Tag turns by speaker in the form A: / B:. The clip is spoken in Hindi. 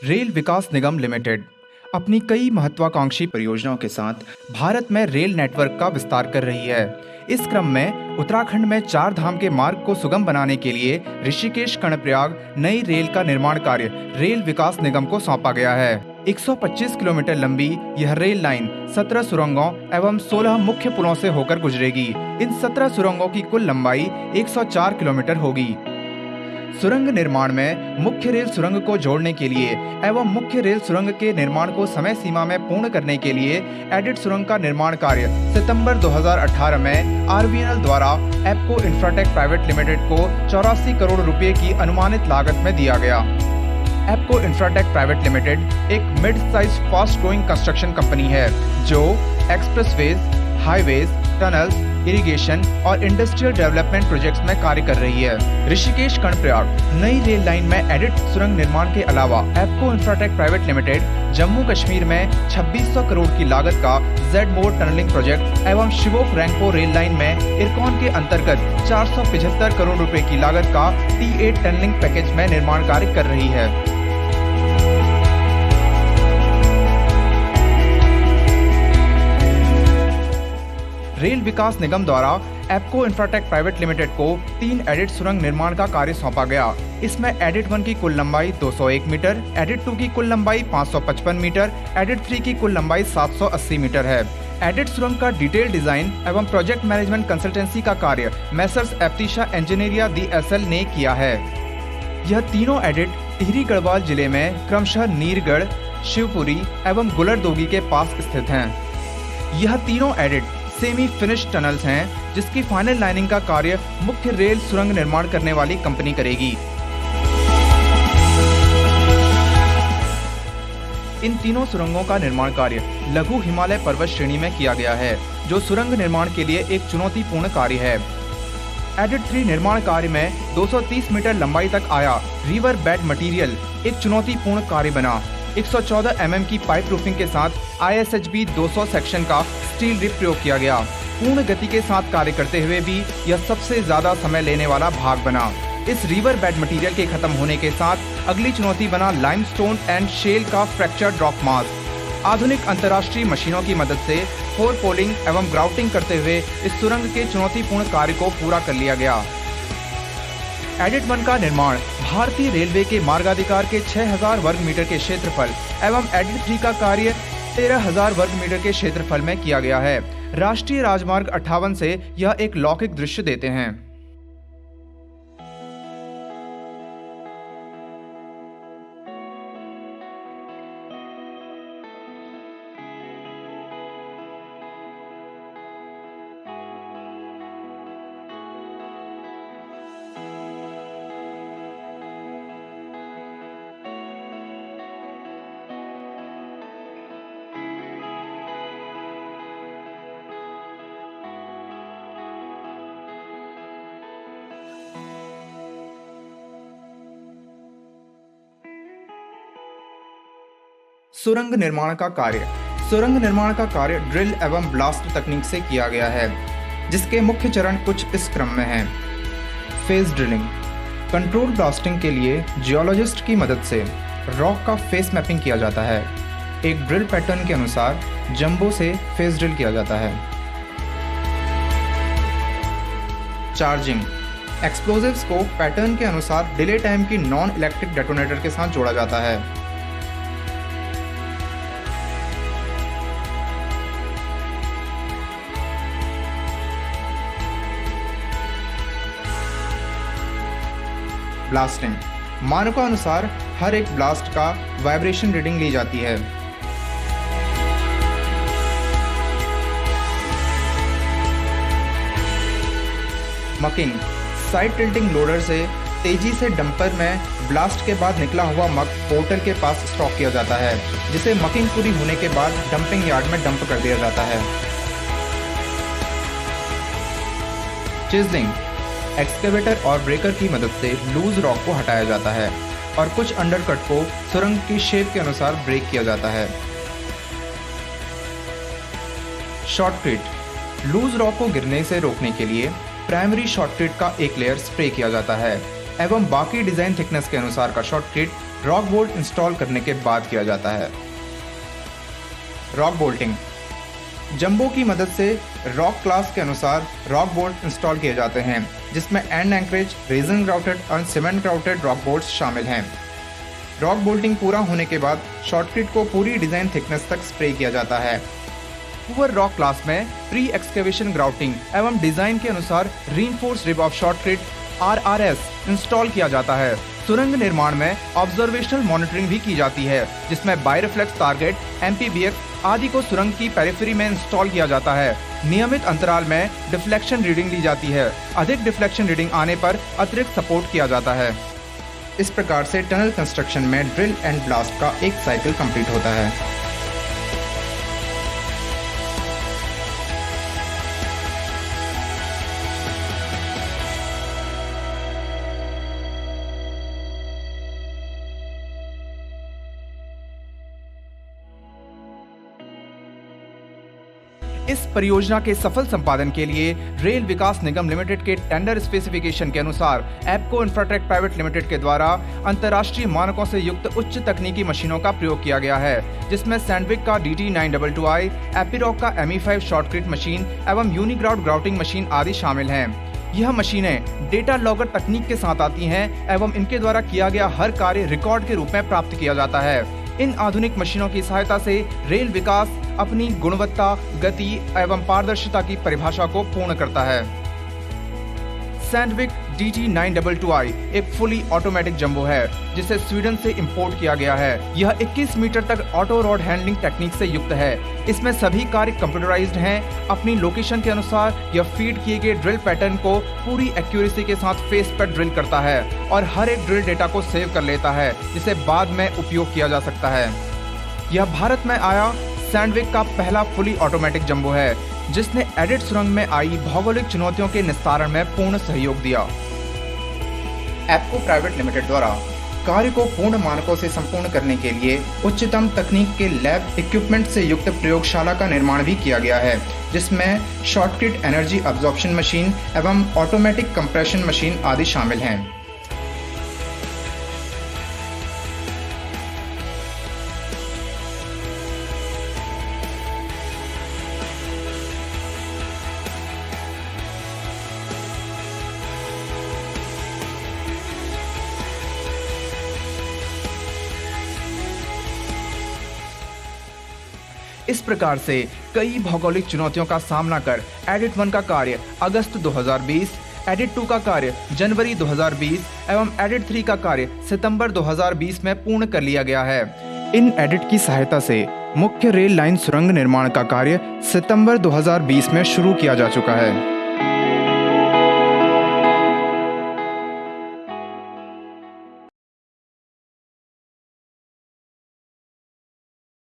A: रेल विकास निगम लिमिटेड अपनी कई महत्वाकांक्षी परियोजनाओं के साथ भारत में रेल नेटवर्क का विस्तार कर रही है। इस क्रम में उत्तराखंड में चार धाम के मार्ग को सुगम बनाने के लिए ऋषिकेश कर्णप्रयाग नई रेल का निर्माण कार्य रेल विकास निगम को सौंपा गया है। 125 किलोमीटर लंबी यह रेल लाइन 17 सुरंगों एवं 16 मुख्य पुलों से होकर गुजरेगी। इन 17 सुरंगों की कुल लंबाई 104 किलोमीटर होगी। सुरंग निर्माण में मुख्य रेल सुरंग को जोड़ने के लिए एवं मुख्य रेल सुरंग के निर्माण को समय सीमा में पूर्ण करने के लिए एडिट सुरंग का निर्माण कार्य सितंबर 2018 में आरवीएनएल द्वारा एप्को इंफ्राटेक प्राइवेट लिमिटेड को 84 करोड़ रुपए की अनुमानित लागत में दिया गया। एप्को इंफ्राटेक प्राइवेट लिमिटेड एक mid size fast growing construction company है जो एक्सप्रेसवेज, हाईवेज, टनल्स, इरिगेशन और इंडस्ट्रियल डेवलपमेंट प्रोजेक्ट्स में कार्य कर रही है। ऋषिकेश कर्णप्रयाग नई रेल लाइन में एडिट सुरंग निर्माण के अलावा Apco Infratech Private Limited Jammu Kashmir में 2600 करोड़ की लागत का जेड मोड टनलिंग प्रोजेक्ट एवं शिवोक रैंकपो रेल लाइन में इरकॉन के अंतर्गत 475 करोड़ रुपए की लागत का T8 टनलिंग पैकेज में निर्माण कार्य कर रही है। रेल विकास निगम द्वारा एप्को इंफ्राटेक प्राइवेट लिमिटेड को 3 एडिट सुरंग निर्माण का कार्य सौंपा गया। इसमें एडिट 1 की कुल लंबाई 201 मीटर, एडिट 2 की कुल लंबाई 555 मीटर, एडिट 3 की कुल लंबाई 780 मीटर है। एडिट सुरंग का डिटेल डिजाइन एवं प्रोजेक्ट मैनेजमेंट कंसल्टेंसी का कार्य मैसर्स एप्टिशा इंजीनियरिया DSL ने किया है। यह तीनों एडिट टिहरी गढ़वाल जिले में क्रमशः नीरगढ़, शिवपुरी एवं गुलरदोगी के पास स्थित हैं। यह तीनों एडिट सेमी फिनिश टनल्स हैं जिसकी फाइनल लाइनिंग का कार्य मुख्य रेल सुरंग निर्माण करने वाली कंपनी करेगी। इन तीनों सुरंगों का निर्माण कार्य लघु हिमालय पर्वत श्रेणी में किया गया है जो सुरंग निर्माण के लिए एक चुनौतीपूर्ण कार्य है। एडिट 3 निर्माण कार्य में 230 मीटर लंबाई तक आया रिवर बेड मटेरियल एक चुनौतीपूर्ण कार्य बना। 114 mm की पाइप प्रूफिंग के साथ ISHB 200 सेक्शन का स्टील रिप प्रयोग किया गया। पूर्ण गति के साथ कार्य करते हुए भी यह सबसे ज्यादा समय लेने वाला भाग बना। इस रिवर बेड मटेरियल के खत्म होने के साथ अगली चुनौती बना लाइमस्टोन एंड शेल का फ्रैक्चर्ड रॉक मास। आधुनिक अंतर्राष्ट्रीय मशीनों की मदद से फोर पोलिंग एवं ग्राउटिंग करते हुए इस सुरंग के चुनौतीपूर्ण कार्य को पूरा कर लिया गया। एडिट 1 का निर्माण भारतीय रेलवे के मार्गाधिकार के 6000 वर्ग मीटर के क्षेत्रफल एवं एडिट 3 का कार्य 13000 वर्ग मीटर के क्षेत्रफल में किया गया है। राष्ट्रीय राजमार्ग 58 से यह एक लौकिक दृश्य देते हैं। सुरंग निर्माण का कार्य ड्रिल एवं ब्लास्ट तकनीक से किया गया है जिसके मुख्य चरण कुछ इस क्रम में हैं। फेस ड्रिलिंग कंट्रोल ब्लास्टिंग के लिए जियोलॉजिस्ट की मदद से रॉक का फेस मैपिंग किया जाता है। एक ड्रिल पैटर्न के अनुसार जंबो से फेस ड्रिल किया जाता है। चार्जिंग एक्सप्लोजिव्स को पैटर्न के अनुसार डिले टाइम की नॉन इलेक्ट्रिक डेटोनेटर के साथ जोड़ा जाता है। ब्लास्टिंग मानकों हर एक ब्लास्ट का वाइब्रेशन रीडिंग ली जाती है। मकिंग साइड टिल्टिंग लोडर से तेजी से डंपर में ब्लास्ट के बाद निकला हुआ मक पोर्टल के पास स्टॉक किया जाता है जिसे मकिंग पूरी होने के बाद डंपिंग यार्ड में डंप कर दिया जाता है। चिजलिंग एक्सकेवेटर और ब्रेकर की मदद से लूज रॉक को हटाया जाता है और कुछ अंडरकट को सुरंग की शेप के अनुसार ब्रेक किया जाता है। शॉटक्रीट लूज रॉक को गिरने से रोकने के लिए प्राइमरी शॉटक्रीट का एक लेयर स्प्रे किया जाता है। एवं बाकी डिजाइन थिकनेस के अनुसार का शॉर्टकट रॉक बोल्ट इंस्टॉल करने के बाद किया जाता है। Rock bolting. जंबो की मदद से रॉक क्लास के अनुसार रॉक बोल्ट इंस्टॉल किए जाते हैं, जिसमें एंड एंकरेज, रेजिन ग्राउटेड और सीमेंट ग्राउटेड रॉक बोल्ट्स शामिल हैं। रॉक बोल्टिंग पूरा होने के बाद शॉर्टकट को पूरी डिजाइन थिकनेस तक स्प्रे किया जाता है। पुअर रॉक क्लास में प्री एक्सकेवेशन ग्राउटिंग एवं डिजाइन के अनुसार reinforced rib of shortcut RRS install किया जाता है। सुरंग निर्माण में ऑब्जर्वेशनल मॉनिटरिंग भी की जाती है, जिसमें बायरिफ्लेक्स टारगेट, MPBX आदि को सुरंग की पेरिफेरी में इंस्टॉल किया जाता है। नियमित अंतराल में डिफ्लेक्शन रीडिंग ली जाती है। अधिक डिफ्लेक्शन रीडिंग आने पर अतिरिक्त सपोर्ट किया जाता है। इस प्रकार से टनल कंस्ट्रक्शन में ड्रिल एंड ब्लास्ट का एक साइकिल कंप्लीट होता है। इस परियोजना के सफल संपादन के लिए रेल विकास निगम लिमिटेड के टेंडर स्पेसिफिकेशन के अनुसार एप्को इंफ्राटेक प्राइवेट लिमिटेड के द्वारा अंतर्राष्ट्रीय मानकों से युक्त उच्च तकनीकी मशीनों का प्रयोग किया गया है, जिसमें सैंडविक का DT922i, एपिरॉक का ME5 शॉर्टकट मशीन एवं यूनिग्राउट ग्राउटिंग मशीन आदि शामिल हैं। यह मशीनें डेटा लॉगर तकनीक के साथ आती हैं एवं इनके द्वारा किया गया हर कार्य रिकॉर्ड के रूप में प्राप्त किया जाता है। इन आधुनिक मशीनों की सहायता से रेल विकास अपनी गुणवत्ता, गति एवं पारदर्शिता की परिभाषा को पूर्ण करता है। सैंडविक DT922i एक फुली ऑटोमेटिक जंबो है, जिसे स्वीडन से इंपोर्ट किया गया है। यह 21 मीटर तक ऑटो रॉड हैंडलिंग टेक्निक से युक्त है। इसमें सभी कार्य कंप्यूटराइज्ड हैं। अपनी लोकेशन के अनुसार यह फीड किए गए ड्रिल पैटर्न को पूरी एक्यूरेसी के साथ फेस पर ड्रिल करता है और हर एक ड्रिल डेटा को सेव कर लेता है, जिसे बाद में उपयोग किया जा सकता है। यह भारत में आया सैंडविक का पहला फुली ऑटोमेटिक जंबो है, जिसने एडिड सुरंग में आई भौगोलिक चुनौतियों के निस्तारण में पूर्ण सहयोग दिया। एप्को प्राइवेट लिमिटेड द्वारा कार्य को पूर्ण मानकों से संपूर्ण करने के लिए उच्चतम तकनीक के लैब इक्विपमेंट से युक्त प्रयोगशाला का निर्माण भी किया गया है, जिसमें शॉर्टकट एनर्जी अब्जॉर्प्शन मशीन एवं ऑटोमेटिक कंप्रेशन मशीन आदि शामिल हैं। इस प्रकार से कई भौगोलिक चुनौतियों का सामना कर एडिट 1 का कार्य अगस्त 2020, एडिट 2 का कार्य जनवरी 2020 एवं एडिट 3 का कार्य सितंबर 2020 में पूर्ण कर लिया गया है। इन एडिट की सहायता से मुख्य रेल लाइन सुरंग निर्माण का कार्य सितंबर 2020 में शुरू किया जा चुका है।